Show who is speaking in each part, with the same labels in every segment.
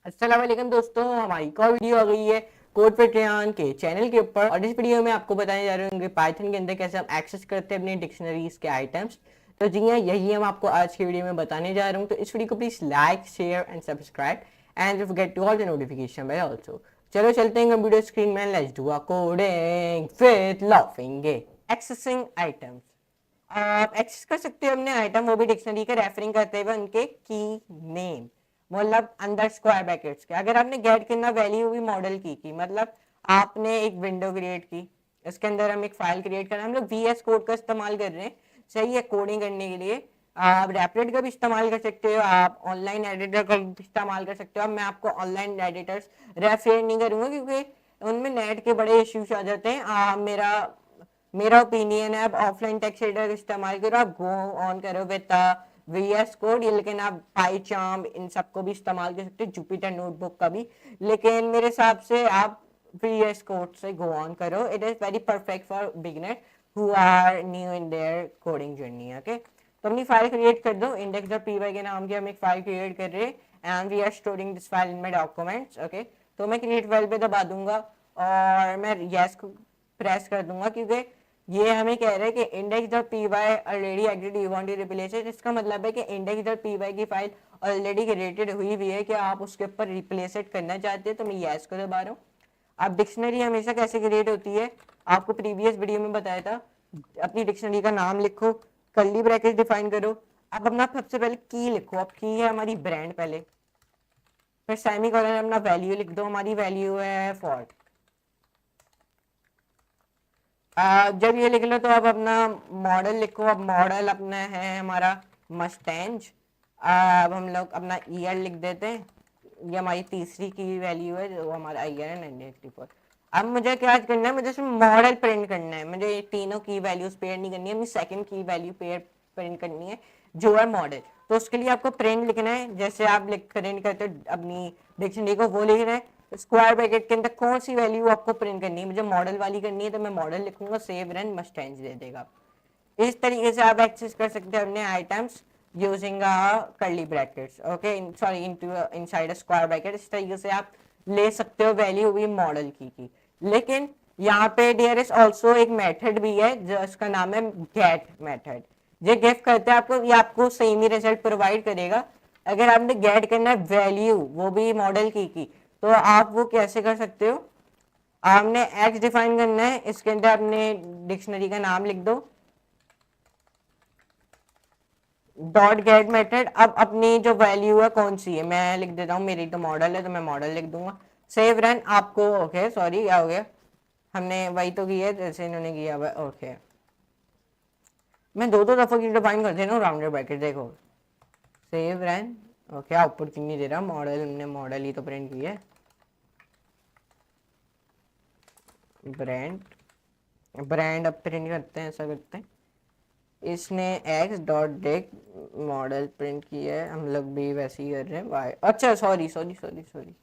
Speaker 1: अस्सलाम वालेकुम दोस्तों, हमारी एक और वीडियो आ गई है कोड पैटर्न के चैनल के ऊपर। और इस वीडियो में आपको बताने जा रहे होंगे पाइथन के अंदर कैसे हम एक्सेस करते हैं अपने डिक्शनरीज के आइटम्स। तो जी हाँ, यही हम आपको आज की वीडियो में बताने जा रहा हूँ। तो इस वीडियो को please like, share and subscribe and don't forget to all the notification bell also. चलो चलते हैं कंप्यूटर स्क्रीन में, let's do a coding with laughing accessing items. आप एक्सेस कर सकते हो अपने आइटम, वो भी डिक्शनरी के रेफरिंग करते हुए उनके की नेम, मतलब अंदर स्क्वायर ब्रैकेट्स के। अगर आपने गेट करना वैल्यू हुई मॉडल की मतलब आपने एक विंडो क्रिएट की, इसके अंदर हम एक फाइल क्रिएट करना, हम लोग वीएस कोड का इस्तेमाल कर रहे हैं, सही है, कोडिंग करने के लिए। आप रैपलेट का भी इस्तेमाल कर सकते हो, आप ऑनलाइन एडिटर का भी इस्तेमाल कर सकते हो। अब मैं आपको ऑनलाइन एडिटर्स रेफर नहीं करूंगा क्योंकि उनमें नेट के बड़े इश्यूज आ जाते हैं। मेरा ओपिनियन है आप ऑफलाइन टेक्स्ट एडिटर इस्तेमाल करो, आप गो ऑन करो विद वीएस कोड, लेकिन आप पाईचार्म इन सबको भी इस्तेमाल कर सकते हो, जुपिटर नोटबुक का भी। लेकिन मेरे हिसाब से आप वीएस कोड से गो ऑन करो, it is very perfect for beginner who are new in their coding journey. Okay, तो अपनी फाइल क्रिएट कर दो, index.py के नाम की हम एक फाइल क्रिएट कर रहे हैं and we are storing this file in my documents. Okay, तो मैं क्रिएट फाइल पे दबा दूंगा और मैं यस को प्रेस कर दूंगा क्योंकि ये हमें कह रहा है कि index.py already exit, you want to replace it. इसका मतलब है कि index.py की फाइल ऑलरेडी क्रिएटेड हुई हुई है कि आप उसके ऊपर रिप्लेस इट करना चाहते हैं, तो मैं यस को दबा रहा हूँ। अब डिक्शनरी हमेशा कैसे क्रिएट होती है, आपको प्रीवियस वीडियो में बताया था। अपनी डिक्शनरी का नाम लिखो, कर्ली ब्रैकेट डिफाइन करो, अब अपना सबसे पहले की लिखो। अब की है हमारी ब्रांड पहले, फिर सेमीकोलन अपना वैल्यू लिख दो, हमारी वैल्यू है फॉर। जब ये लिख लो तो अब अपना मॉडल लिखो। अब मॉडल अपना है हमारा मस्टैंज। अब हम लोग अपना ईयर लिख देते हैं, ये हमारी तीसरी की वैल्यू है जो हमारा ईयर है 1984। अब मुझे क्या करना है, मुझे सिर्फ मॉडल प्रिंट करना है, मुझे ये तीनों की वैल्यूज पेयर नहीं करनी है, अपनी सेकंड की वैल्यू पेयर प्रिंट करनी है जो है मॉडल। तो उसके लिए आपको प्रिंट लिखना है, जैसे आप प्रिंट करते हो अपनी डिक्शनरी को, वो लिखना है। स्क्वायर ब्रैकेट के अंदर कौन सी वैल्यू आपको प्रिंट करनी है, मुझे मॉडल वाली करनी है तो मैं मॉडल लिखूंगा, सेव रन मस्टैंज दे देगा। इस तरीके से आप एक्सेस कर सकते हैं अपने items using curly brackets. Okay, sorry, inside square bracket. इस तरीके से आप ले सकते हो वैल्यू हुई मॉडल की। लेकिन यहाँ पे डियर इज ऑल्सो एक मेथड भी है जिसका नाम है गेट मेथड। ये गेट करते हैं आपको, ये आपको सेम ही रिजल्ट प्रोवाइड करेगा। अगर आपने गेट करना है वैल्यू वो भी मॉडल की तो आप वो कैसे कर सकते हो, आपने एक्स डिफाइन करना है, इसके अंदर आपने डिक्शनरी का नाम लिख दो, डॉट गेट मेथड। अब अपनी जो वैल्यू है कौन सी है मैं लिख देता हूँ, मेरी तो मॉडल है तो मैं मॉडल लिख दूंगा, सेव रन। आपको ओके सॉरी क्या हो गया, हमने वही तो किया है जैसे इन्होंने किया हुआ। ओके, मैं दो दो दफा की डिफाइन कर दे रहा हूँ राउंडेड ब्रैकेट, देखो सेव रन। ओके, आउटपुट क्यों नहीं दे रहा, मॉडल हमने मॉडल ही तो प्रिंट की है, ब्रांड ब्रांड अब प्रिंट करते हैं, ऐसा करते हैं, इसने x dot deck model print किया है, हम लोग भी वैसे ही कर रहे हैं वाई। अच्छा सॉरी सॉरी सॉरी सॉरी,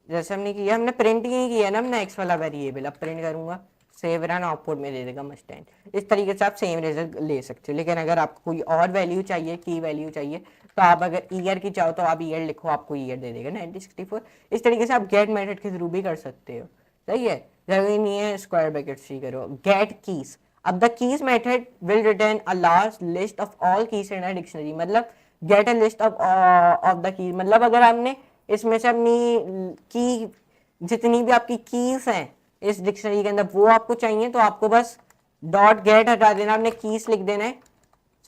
Speaker 1: जैसे हमने किया, हमने प्रिंट ही किया ना हमने एक्स वाला वेरिएबल, अब प्रिंट करूंगा, सेव रन, आउटपुट में दे देगा मस्टैंड। इस तरीके से आप सेम रिजल्ट ले सकते हो। लेकिन अगर आपको कोई और वैल्यू चाहिए, की वैल्यू चाहिए, तो आप अगर ईयर की चाहो तो आप ईयर लिखो, आपको ईयर दे देगा 1964। इस तरीके से आप गेट मेथड के थ्रू भी कर सकते हो, सही है। जरूरी नहीं है स्क्वायर ब्रैकेट सी करो। गेट कीज, अब the keys method will return a large list of all keys in a dictionary, मतलब get a list of the key, मतलब अगर आपने इसमें से अपनी की जितनी भी आपकी कीज हैं इस डिक्शनरी के अंदर वो आपको चाहिए तो आपको बस डॉट गेट हटा देना, आपने कीज लिख देना है,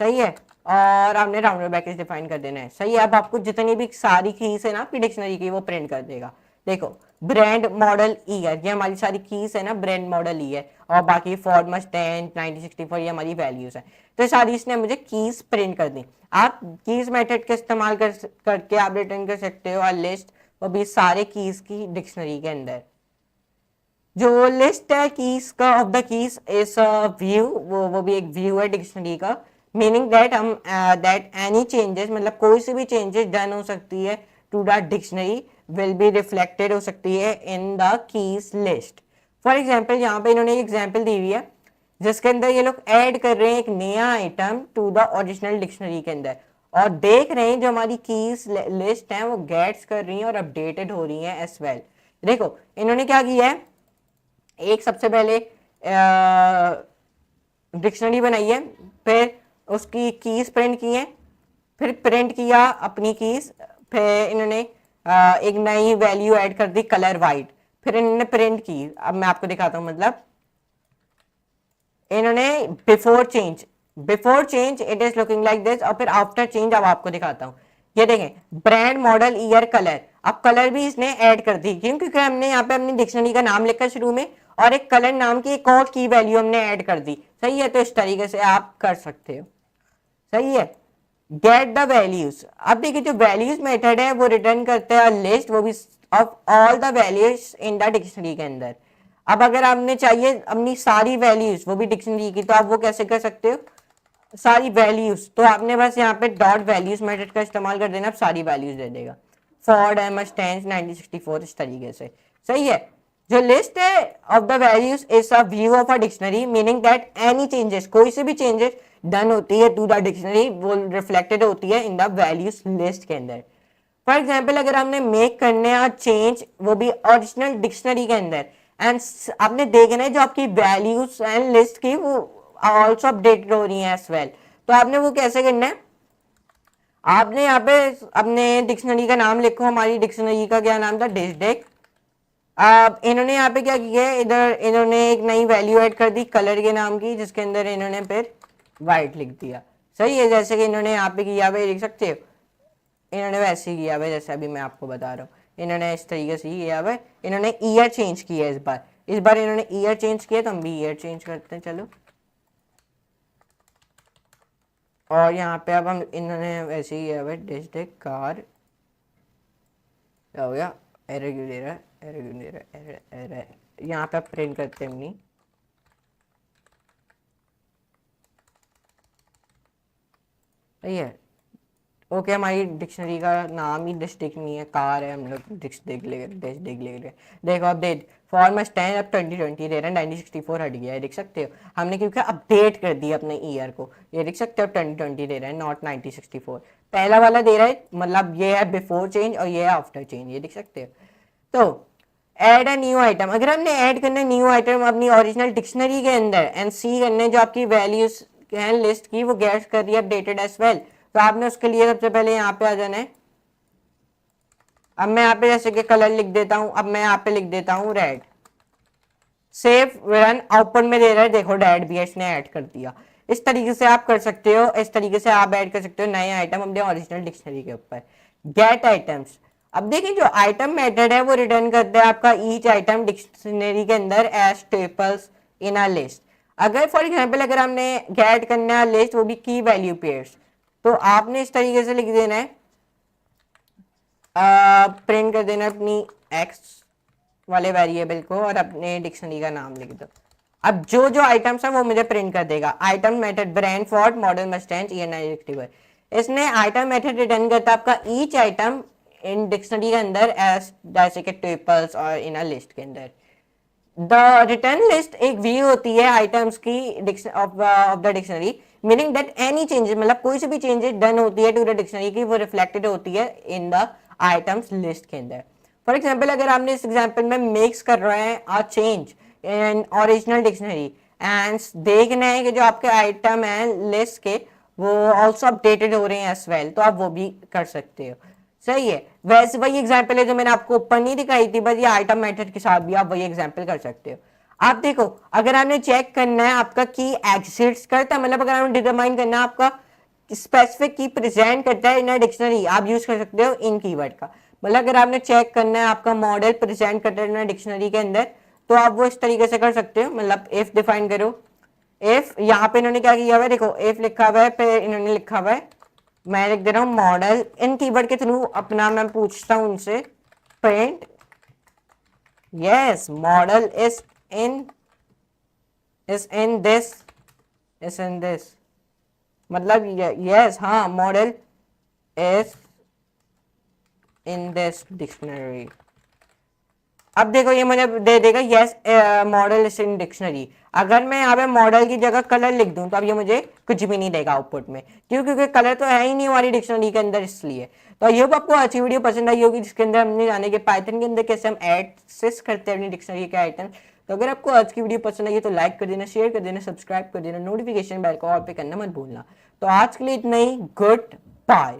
Speaker 1: सही है, और आपने राउंडर ब्रैकेट डिफाइन कर देना है, सही है। अब आपको जितनी भी सारी कीज है ना आपकी डिक्शनरी की वो प्रिंट कर देगा। देखो ब्रांड मॉडल ईयर, ये हमारी सारी कीज है ना, ब्रांड मॉडल ई है, और बाकी फॉर्ड मस्टैंड 1964 ये हमारी वैल्यूज है। तो सारी इसने मुझे कीज प्रिंट कर दी। आप कीज मेथड का इस्तेमाल करके आप रिटर्न कर सकते हो और लिस्ट, वो भी सारे कीज की डिक्शनरी के अंदर। जो लिस्ट है कीज का of the keys is view, वो भी एक व्यू है डिक्शनरी का, मीनिंग दैट हम दैट एनी चेंजेस, मतलब कोई सी भी चेंजेस डन हो सकती है to the dictionary will be reflected हो सकती है in the keys list. For example यहाँ पे इन्होंने एग्जाम्पल दी हुई है जिसके अंदर ये लोग ऐड कर रहे हैं एक नया item to the original dictionary के अंदर, और देख रहे हैं जो हमारी कीज लिस्ट है वो गेट्स कर रही हैं और अपडेटेड हो रही हैं एज वेल। देखो इन्होंने क्या किया है, एक सबसे पहले डिक्शनरी बनाई है, फिर उसकी कीज प्रिंट की है, फिर प्रिंट किया अपनी कीज, फिर इन्होंने एक नई वैल्यू ऐड कर दी कलर वाइट, फिर इन्होंने प्रिंट की। अब मैं आपको दिखाता हूं, मतलब इन्होंने before change it is looking like this, और फिर आफ्टर चेंज अब आपको दिखाता हूं। ये देखें ब्रांड मॉडल ईयर कलर, अब कलर भी इसने ऐड कर दी, क्यों? क्योंकि हमने यहाँ पे अपनी डिक्शनरी का नाम लिखा शुरू में और एक कलर नाम की एक और की वैल्यू हमने ऐड कर दी। सही है, तो इस तरीके से आप कर सकते हो। सही है। गेट द वैल्यूज, अब देखिए जो वैल्यूज मेथड है वो रिटर्न करते हैं लिस्ट, वो भी of all the values in the dictionary के अंदर। अब अगर आपने चाहिए अपनी सारी वैल्यूज वो भी डिक्शनरी की, तो आप वो कैसे कर सकते हो, सारी वैल्यूज, तो आपने बस यहाँ पे डॉट वैल्यूज मेथड का इस्तेमाल कर देना, आप सारी वैल्यूज दे देगा। फॉर एमएस 1964 इस तरीके से। सही है। जो लिस्ट है of the values is a view of a dictionary, meaning that any changes, कोई से भी चेंजेस डन होती है टू द डिक्शनरी वो रिफ्लेक्टेड होती है इन द वैल्यूज लिस्ट के अंदर। फॉर एग्जाम्पल अगर हमने मेक करने हैं चेंज वो भी ओरिजिनल डिक्शनरी के अंदर, एंड आपने देखना है जो आपकी वैल्यूज एंड लिस्ट की वो ऑल्सो अपडेटेड हो रही है एज वेल, तो आपने वो कैसे करना है, आपने यहाँ पे अपने डिक्शनरी का नाम लिखो। हमारी डिक्शनरी का क्या नाम था, डिस्डेक। अब इन्होंने यहाँ पे क्या किया है, इधर इन्होंने एक नई वैल्यू ऐड कर दी कलर के नाम की, जिसके अंदर इन्होंने फिर वाइट लिख दिया। सही है, जैसे कि इन्होंने यहाँ पे किया हुआ, लिख सकते हो इन्होंने वैसे ही किया हुआ जैसे अभी मैं आपको बता रहा हूँ। इन्होंने इस तरीके से ही किया हुआ, इन्होंने ईयर चेंज किया इस बार इन्होंने ईयर चेंज किया, तो हम भी ईयर चेंज करते हैं। चलो, और यहाँ पे अब हम इन्होंने वैसे ही किया हुआ डिस्ट्रिक्ट कार, क्या हो गया, एरर क्यों दे रहा है, एरर क्यों दे रहा है, एरर यहाँ पे प्रिंट करते हैं अपनी। सही है। ओके, हमारी डिक्शनरी का नाम ही डिस्ट्रिक्ट नहीं है, कार है, हम लोग डिस्ट्रिक्ट ले गए। देखो अपडेट फॉर्मेट 10 अब 2020 दे रहा है, 1964 हट गया है, देख सकते हो हमने क्योंकि अपडेट कर दिया अपने ईयर को। ये देख सकते हो 2020 दे रहा है, नॉट 1964। पहला वाला दे रहा है, मतलब ये है बिफोर चेंज और ये है आफ्टर चेंज, ये देख सकते हो। तो ऐड अ न्यू आइटम, अगर हमने ऐड करना है न्यू आइटम अपनी ओरिजिनल डिक्शनरी के अंदर, एंड सी करने जो आपकी वैल्यूज हैं लिस्ट की वो गेट कर रही है अपडेटेड एज वेल, तो आपने उसके लिए सबसे पहले यहाँ पे आ जाना है। अब मैं यहाँ पे जैसे कि कलर लिख देता हूँ, अब मैं यहाँ पे लिख देता हूँ रेड। सेव रन ओपन में दे रहा है, देखो रेड भी इसने ऐड कर दिया। इस तरीके से आप कर सकते हो, इस तरीके से आप ऐड कर सकते हो नए आइटम अपने ओरिजिनल डिक्शनरी के ऊपर। गेट आइटम्स, अब देखिए जो आइटम मेथड है वो रिटर्न करता है आपका ईच आइटम डिक्शनरी के अंदर as tables in a list. अगर फॉर एग्जांपल अगर हमने गेट करना है लिस्ट वो भी की वैल्यू पेयर्स, तो आपने इस तरीके से लिख देना है, प्रिंट कर देना अपनी एक्स वाले वेरिएबल को और अपने डिक्शनरी का नाम लिख दो। अब जो जो आइटम्स है वो मुझे प्रिंट कर देगा। Item method brand Ford model Mustang year 1964, इसने आइटम मेथड रिटर्न करता आपका ईच आइटम इन डिक्शनरी के अंदर एज जैसे कि टेबल्स और इन अ लिस्ट के अंदर। द रिटर्न लिस्ट एक व्यू होती है आइटम्स की of the dictionary, meaning that any changes, मतलब कोई सी भी चेंजेस डन होती है टू द डिक्शनरी की वो रिफ्लेक्टेड होती है इन द आइटम्स लिस्ट के अंदर। फॉर एग्जाम्पल अगर आपने इस एग्जाम्पल में मिक्स कर रहे हैं a change in original dictionary and देखना है कि जो आपके आइटम है लिस्ट के वो ऑल्सो अपडेटेड हो रहे हैं एज वेल, तो आप वो भी कर सकते हो। सही है, वैसे वही एग्जाम्पल है जो मैंने आपको ऊपर नहीं दिखाई थी, बस ये आइटम मेथड के साथ भी आप वही एग्जाम्पल कर सकते हो। आप देखो अगर आपने चेक करना है आपका की एग्जिट्स करता है, मतलब अगर आपने डिटरमाइन करना है आपका स्पेसिफिक की प्रेजेंट करता है इन अ डिक्शनरी, आप यूज कर सकते हो इन कीवर्ड का। मतलब अगर आपने चेक करना है आपका मॉडल प्रेजेंट करता है इन अ डिक्शनरी के अंदर, तो आप वो इस तरीके से कर सकते हो। मतलब इफ डिफाइन करो, इफ यहाँ पे इन्होंने क्या किया हुआ है, देखो इफ लिखा हुआ है, फिर इन्होंने लिखा हुआ है, मैं लिख दे रहा हूँ मॉडल, इन कीवर्ड के थ्रू अपना मैं पूछता हूँ उनसे print yes model is in this, मतलब यस हाँ model is in this dictionary. अब देखो ये मुझे दे देगा yes model is in dictionary. अगर मैं यहाँ पे मॉडल की जगह कलर लिख दूं तो अब ये मुझे कुछ भी नहीं देगा आउटपुट में, क्योंकि कलर तो है ही नहीं हमारी डिक्शनरी के अंदर, इसलिए। तो ये आपको अच्छी वीडियो पसंद आई होगी, जिसके अंदर हमने जाने के पाइथन के अंदर कैसे हम एक्सेस करते हैं अपनी डिक्शनरी के आइटम। तो अगर आपको आज की वीडियो पसंद आई तो लाइक कर देना, शेयर कर देना, सब्सक्राइब कर देना, नोटिफिकेशन बेल को ऑल पे करना मत भूलना। तो आज के लिए इतना ही, गुड बाय।